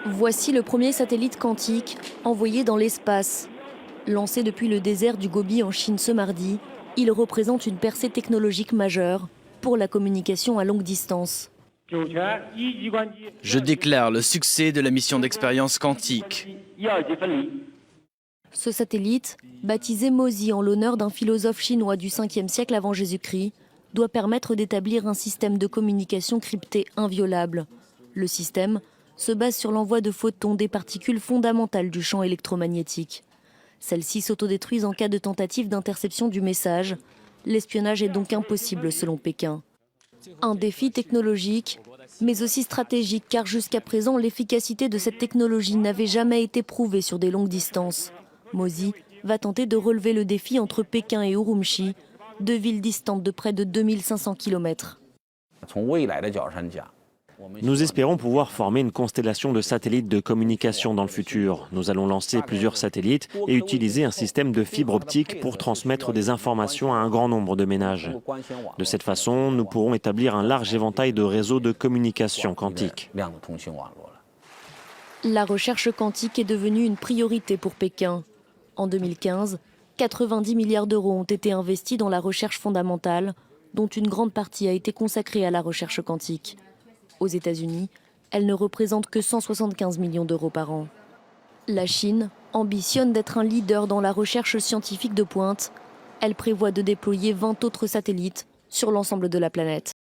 Voici le premier satellite quantique envoyé dans l'espace. Lancé depuis le désert du Gobi en Chine ce mardi, il représente une percée technologique majeure pour la communication à longue distance. Je déclare le succès de la mission d'expérience quantique. Ce satellite, baptisé Mozi en l'honneur d'un philosophe chinois du 5e siècle avant Jésus-Christ, doit permettre d'établir un système de communication crypté inviolable. Le système se base sur l'envoi de photons, des particules fondamentales du champ électromagnétique. Celles-ci s'autodétruisent en cas de tentative d'interception du message. L'espionnage est donc impossible selon Pékin. Un défi technologique, mais aussi stratégique, car jusqu'à présent, l'efficacité de cette technologie n'avait jamais été prouvée sur des longues distances. Mozi va tenter de relever le défi entre Pékin et Urumqi, deux villes distantes de près de 2500 km. Nous espérons pouvoir former une constellation de satellites de communication dans le futur. Nous allons lancer plusieurs satellites et utiliser un système de fibre optique pour transmettre des informations à un grand nombre de ménages. De cette façon, nous pourrons établir un large éventail de réseaux de communication quantique. La recherche quantique est devenue une priorité pour Pékin. En 2015, 90 milliards d'euros ont été investis dans la recherche fondamentale, dont une grande partie a été consacrée à la recherche quantique. Aux États-Unis, elle ne représente que 175 millions d'euros par an. La Chine ambitionne d'être un leader dans la recherche scientifique de pointe. Elle prévoit de déployer 20 autres satellites sur l'ensemble de la planète.